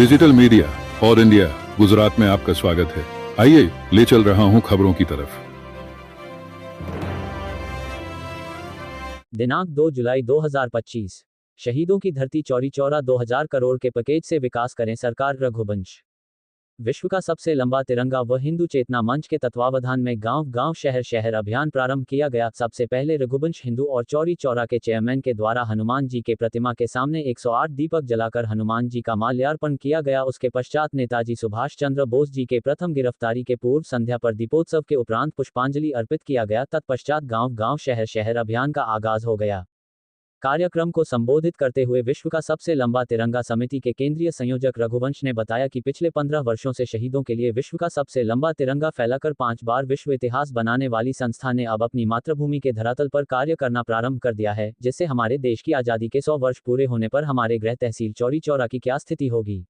Digital media और India Gujarat में आपका स्वागत है। आइए ले चल रहा हूं खबरों की तरफ। दिनांक 2 जुलाई 2025। शहीदों की धरती चौरी चौरा 2000 करोड़ के पैकेज से विकास करें सरकार। रघुवंश। विश्व का सबसे लंबा तिरंगा व हिंदू चेतना मंच के तत्वावधान में गांव गांव शहर शहर अभियान प्रारंभ किया गया। सबसे पहले रघुवंश हिंदू और चौरी चौरा के चेयरमैन के द्वारा हनुमान जी के प्रतिमा के सामने 108 दीपक जलाकर हनुमान जी का माल्यार्पण किया गया। उसके पश्चात नेताजी सुभाष चंद्र बोस जी के प्रथम गिरफ्तारी के पूर्व संध्या पर दीपोत्सव के उपरांत पुष्पांजलि अर्पित किया गया। तत्पश्चात गांव गांव शहर शहर अभियान का आगाज हो गया। कार्यक्रम को संबोधित करते हुए विश्व का सबसे लंबा तिरंगा समिति के केंद्रीय संयोजक रघुवंश ने बताया कि पिछले 15 वर्षों से शहीदों के लिए विश्व का सबसे लंबा तिरंगा फैलाकर 5 बार विश्व इतिहास बनाने वाली संस्था ने अब अपनी मातृभूमि के धरातल पर कार्य करना प्रारंभ कर दिया है, जिससे हमारे देश की आज़ादी के 100 वर्ष पूरे होने पर हमारे गृह तहसील चौरी चौरा की क्या स्थिति होगी,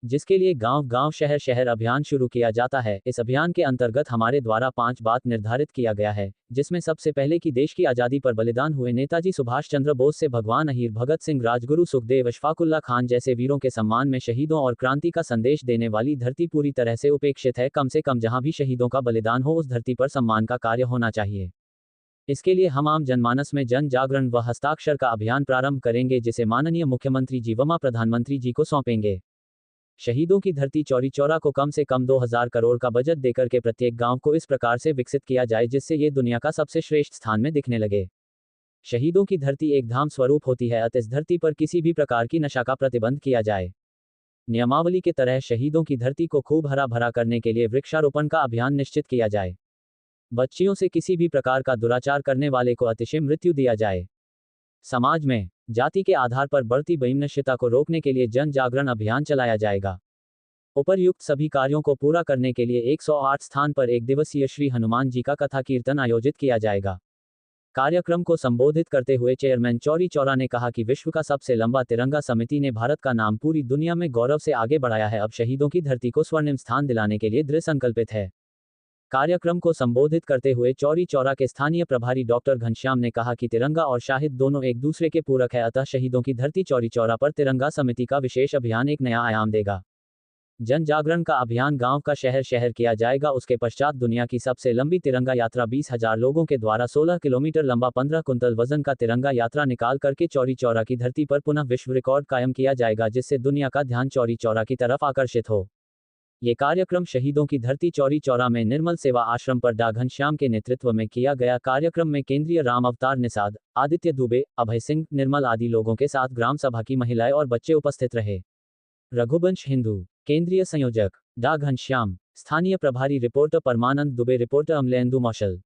जिसके लिए गांव गांव शहर शहर अभियान शुरू किया जाता है। इस अभियान के अंतर्गत हमारे द्वारा 5 बात निर्धारित किया गया है, जिसमें सबसे पहले कि देश की आज़ादी पर बलिदान हुए नेताजी सुभाष चंद्र बोस से भगवान अहीर, भगत सिंह, राजगुरु सुखदेव, अशफाकुल्ला खान जैसे वीरों के सम्मान में शहीदों और क्रांति का संदेश देने वाली धरती पूरी तरह से उपेक्षित है। कम से कम जहां भी शहीदों का बलिदान हो उस धरती पर सम्मान का कार्य होना चाहिए। इसके लिए हम आम जनमानस में जन जागरण व हस्ताक्षर का अभियान प्रारंभ करेंगे, जिसे माननीय मुख्यमंत्री जी व प्रधानमंत्री जी को सौंपेंगे। शहीदों की धरती चौरी चौरा को कम से कम 2000 करोड़ का बजट देकर के प्रत्येक गांव को इस प्रकार से विकसित किया जाए जिससे ये दुनिया का सबसे श्रेष्ठ स्थान में दिखने लगे। शहीदों की धरती एक धाम स्वरूप होती है, अतः इस धरती पर किसी भी प्रकार की नशा का प्रतिबंध किया जाए। नियमावली के तरह शहीदों की धरती को खूब हरा भरा करने के लिए वृक्षारोपण का अभियान निश्चित किया जाए। बच्चियों से किसी भी प्रकार का दुराचार करने वाले को अतिशय मृत्यु दिया जाए। समाज में जाति के आधार पर बढ़ती वैमनस्यता को रोकने के लिए जन जागरण अभियान चलाया जाएगा। उपर्युक्त सभी कार्यों को पूरा करने के लिए 108 स्थान पर एक दिवसीय श्री हनुमान जी का कथा कीर्तन आयोजित किया जाएगा। कार्यक्रम को संबोधित करते हुए चेयरमैन चौरी चौरा ने कहा कि विश्व का सबसे लंबा तिरंगा समिति ने भारत का नाम पूरी दुनिया में गौरव से आगे बढ़ाया है। अब शहीदों की धरती को स्वर्णिम स्थान दिलाने के लिए दृढ़ संकल्पित है। कार्यक्रम को संबोधित करते हुए चौरी चौरा के स्थानीय प्रभारी डॉक्टर घनश्याम ने कहा कि तिरंगा और शाहिद दोनों एक दूसरे के पूरक है, अतः शहीदों की धरती चौरी चौरा पर तिरंगा समिति का विशेष अभियान एक नया आयाम देगा। जन जागरण का अभियान गांव का शहर शहर किया जाएगा। उसके पश्चात दुनिया की सबसे लंबी तिरंगा यात्रा 20,000 लोगों के द्वारा 16 किलोमीटर लंबा 15 कुंतल वजन का तिरंगा यात्रा निकाल करके चौरी चौरा की धरती पर पुनः विश्व रिकॉर्ड कायम किया जाएगा, जिससे दुनिया का ध्यान चौरी चौरा की तरफ आकर्षित हो। ये कार्यक्रम शहीदों की धरती चौरी चौरा में निर्मल सेवा आश्रम पर डा घनश्याम के नेतृत्व में किया गया। कार्यक्रम में केंद्रीय राम अवतार निषाद, आदित्य दुबे, अभय सिंह, निर्मल आदि लोगों के साथ ग्राम सभा की महिलाएं और बच्चे उपस्थित रहे। रघुवंश हिंदू केंद्रीय संयोजक डा घनश्याम, स्थानीय प्रभारी रिपोर्टर परमानंद दुबे, रिपोर्टर अमलेंदु मौशल।